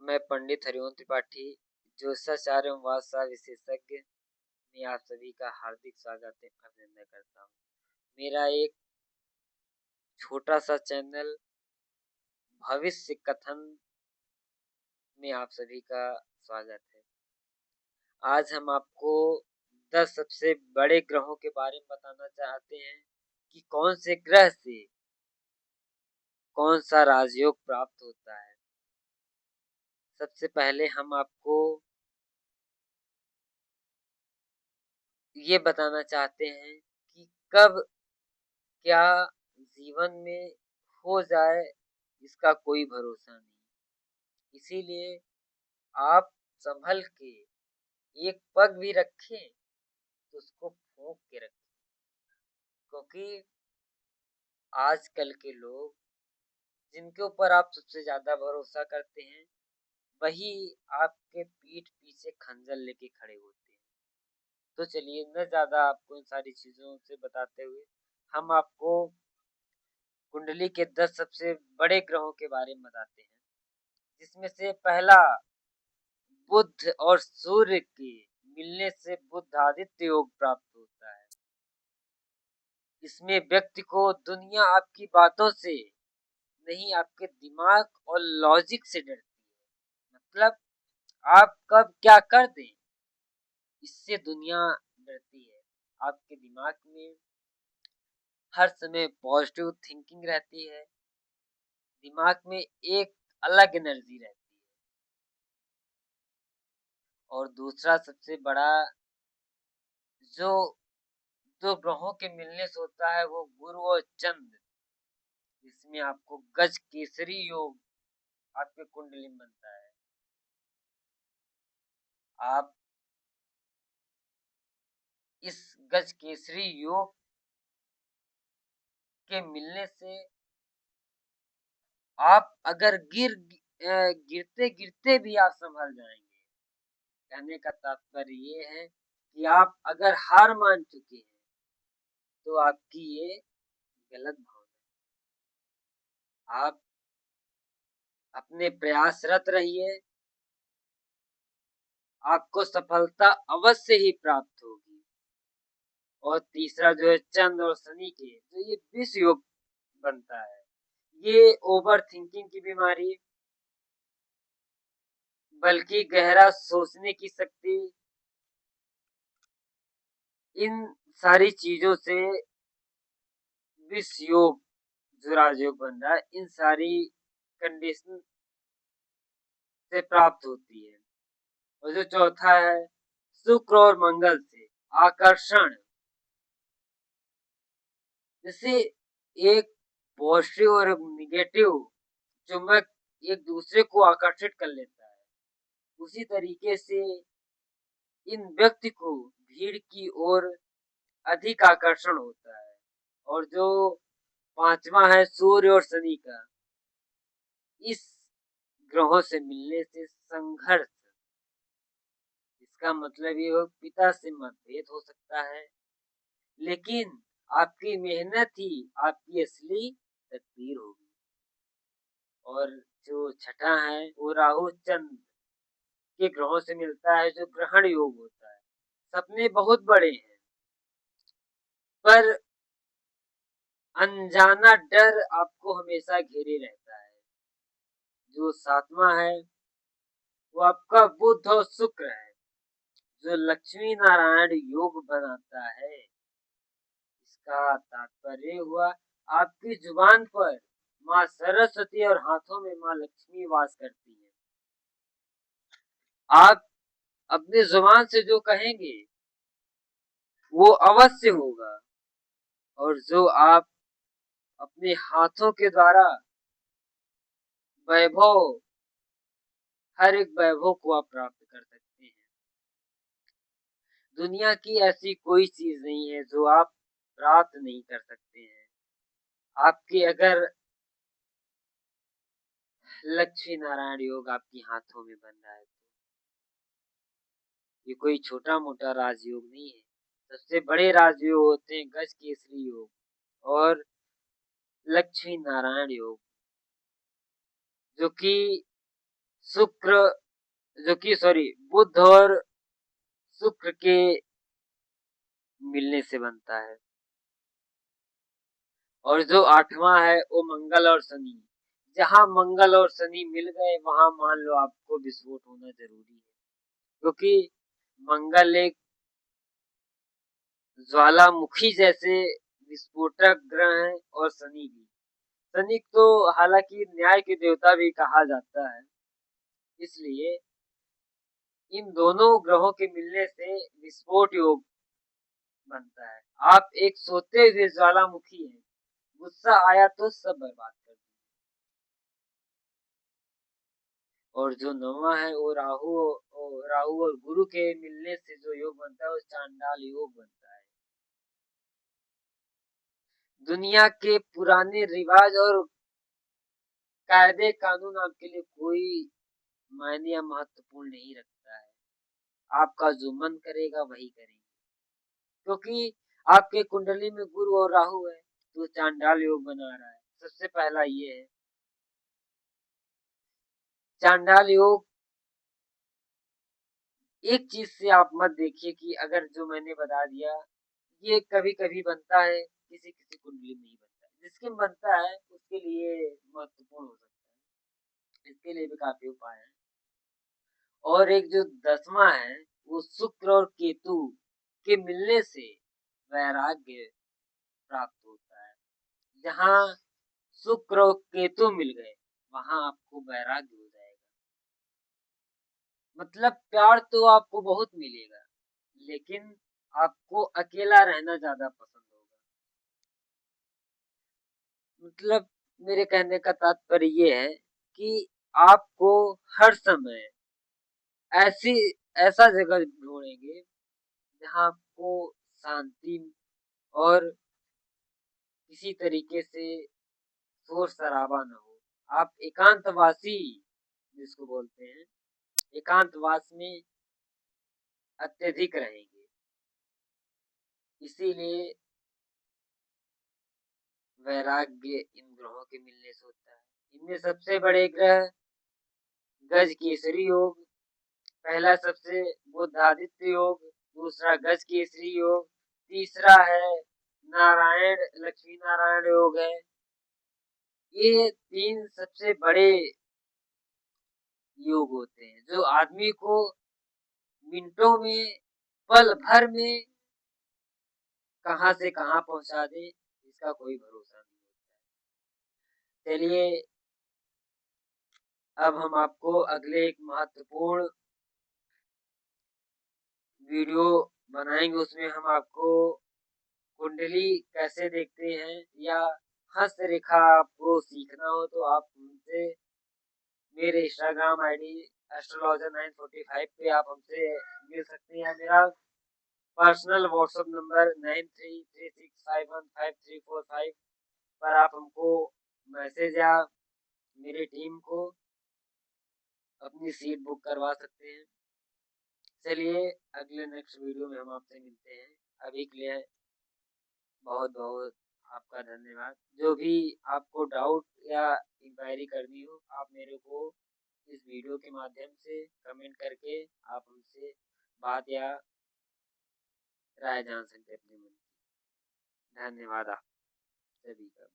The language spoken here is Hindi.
मैं पंडित हरिओम त्रिपाठी ज्योतिषाचार्य एवं वास्तु विशेषज्ञ में आप सभी का हार्दिक स्वागत है, अभिनंदन करता हूँ। मेरा एक छोटा सा चैनल भविष्य कथन में आप सभी का स्वागत है। आज हम आपको 10 सबसे बड़े ग्रहों के बारे में बताना चाहते हैं कि कौन से ग्रह से कौन सा राजयोग प्राप्त होता है। सबसे पहले हम आपको ये बताना चाहते हैं कि कब क्या जीवन में हो जाए इसका कोई भरोसा नहीं। इसीलिए आप संभल के एक पग भी रखें तो उसको फूंक के रखें, क्योंकि आजकल के लोग जिनके ऊपर आप सबसे ज्यादा भरोसा करते हैं वही आपके पीठ पीछे खंजर लेके खड़े होते हैं। तो चलिए न ज्यादा आपको इन सारी चीजों से बताते हुए हम आपको कुंडली के 10 सबसे बड़े ग्रहों के बारे में बताते हैं, जिसमें से पहला बुध और सूर्य के मिलने से बुधादित्य योग प्राप्त होता है। इसमें व्यक्ति को दुनिया आपकी बातों से नहीं, आपके दिमाग और लॉजिक से डरती है। मतलब आप कब क्या कर दें इससे दुनिया डरती है। आपके दिमाग में हर समय पॉजिटिव थिंकिंग रहती है, दिमाग में एक अलग एनर्जी रहती है। और दूसरा सबसे बड़ा जो दो ग्रहों के मिलने से होता है वो गुरु और चंद्र। इसमें आपको गज केसरी योग आपके कुंडली में बनता है। आप इस गज केसरी योग के मिलने से आप अगर गिरते गिरते भी आप संभल जाएंगे। कहने का तात्पर्य ये है कि आप अगर हार मान चुके हैं तो आपकी ये गलत भावना है। आप अपने प्रयासरत रहिए, आपको सफलता अवश्य ही प्राप्त होगी। और तीसरा जो है चंद्र और शनि के जो ये विष योग बनता है, ये ओवर थिंकिंग की बीमारी, बल्कि गहरा सोचने की शक्ति, इन सारी चीजों से विष योग जो राजयोग बन रहा है, इन सारी कंडीशन से प्राप्त होती है। और जो चौथा है शुक्र और मंगल से आकर्षण। जैसे एक पॉजिटिव और निगेटिव चुंबक एक दूसरे को आकर्षित कर लेता है, उसी तरीके से इन व्यक्ति को भीड़ की ओर अधिक आकर्षण होता है। और जो पांचवा है सूर्य और शनि का, इस ग्रहों से मिलने से संघर्ष। इसका मतलब ये हो पिता से मतभेद हो सकता है, लेकिन आपकी मेहनत ही आपकी असली तकदीर होगी। और जो छठा है वो राहु चंद्र के ग्रहों से मिलता है, जो ग्रहण योग होता है। सपने बहुत बड़े हैं पर अनजाना डर आपको हमेशा घेरे रहता है। जो सातवां है वो आपका बुध और शुक्र है, जो लक्ष्मी नारायण योग बनाता है। इसका तात्पर्य हुआ आपकी जुबान पर माँ सरस्वती और हाथों में माँ लक्ष्मी वास करती है। आप अपनी जुबान से जो कहेंगे वो अवश्य होगा, और जो आप अपने हाथों के द्वारा वैभव, हर एक वैभव को आप प्राप्त कर सकते हैं। दुनिया की ऐसी कोई चीज नहीं है जो आप प्राप्त नहीं कर सकते हैं। आपके अगर लक्ष्मी नारायण योग आपके हाथों में बन रहा है तो ये कोई छोटा मोटा राजयोग नहीं है। सबसे बड़े राजयोग होते हैं गज केसरी योग और लक्ष्मी नारायण योग, जो कि शुक्र जो कि सॉरी बुध और शुक्र के मिलने से बनता है। और जो 8वां है वो मंगल और शनि। जहाँ मंगल और शनि मिल गए वहाँ मान लो आपको विस्फोट होना जरूरी है, क्योंकि मंगल एक ज्वालामुखी जैसे विस्फोटक ग्रह है और शनि भी। शनि तो हालांकि न्याय के देवता भी कहा जाता है, इसलिए इन दोनों ग्रहों के मिलने से विस्फोट योग बनता है। आप एक सोते हुए ज्वालामुखी हैं, गुस्सा आया तो सब बर्बाद कर दिया। और जो 9वां है वो राहु और गुरु के मिलने से जो योग बनता है वो चांडाल योग बनता है। दुनिया के पुराने रिवाज और कायदे कानून आपके लिए कोई मायने या महत्वपूर्ण नहीं रखता है। आपका जो मन करेगा वही करेंगे, क्योंकि आपके कुंडली में गुरु और राहु है तो चांडाल योग बना रहा है। सबसे पहला ये है चांडाल योग। एक चीज से आप मत देखिए कि अगर जो मैंने बता दिया ये कभी कभी बनता है, किसी किसी कुंडली में नहीं बनता है। जिसके में बनता है उसके लिए महत्वपूर्ण हो सकता है, इसके लिए भी काफी उपाय है। और एक जो 10वां है वो शुक्र और केतु के मिलने से वैराग्य प्राप्त होता है। जहाँ शुक्र और केतु मिल गए वहां आपको वैराग्य हो जाएगा। मतलब प्यार तो आपको बहुत मिलेगा, लेकिन आपको अकेला रहना ज्यादा पसंद होगा। मतलब मेरे कहने का तात्पर्य ये है कि आपको हर समय ऐसी ऐसा जगह ढूंढेंगे जहाँ आपको शांति और किसी तरीके से शोर शराबा न हो। आप एकांतवासी जिसको बोलते हैं, एकांतवास में अत्यधिक रहेंगे। इसीलिए वैराग्य इन ग्रहों के मिलने से होता है। इनमें सबसे बड़े ग्रह गज केसरी योग, पहला सबसे बुधादित्य योग, दूसरा गज केसरी योग, तीसरा है नारायण लक्ष्मी नारायण योग है। ये 3 सबसे बड़े योग होते हैं जो आदमी को मिनटों में, पल भर में कहां से कहां पहुंचा दे इसका कोई भरोसा नहीं होता है। चलिए अब हम आपको अगले एक महत्वपूर्ण वीडियो बनाएंगे, उसमें हम आपको कुंडली कैसे देखते हैं या हस्त रेखा आपको सीखना हो तो आप हमसे मेरे इंस्टाग्राम आईडी एस्ट्रोलॉजर 945 पे आप हमसे मिल सकते हैं। मेरा पर्सनल व्हाट्सएप नंबर 9336515345 पर आप हमको मैसेज या मेरी टीम को अपनी सीट बुक करवा सकते हैं। चलिए अगले नेक्स्ट वीडियो में हम आपसे मिलते हैं। अभी के लिए बहुत बहुत आपका धन्यवाद। जो भी आपको डाउट या इंक्वायरी करनी हो आप मेरे को इस वीडियो के माध्यम से कमेंट करके आप हमसे बात या राय जान सकते हैं अपने मन की। धन्यवाद आप सभी का।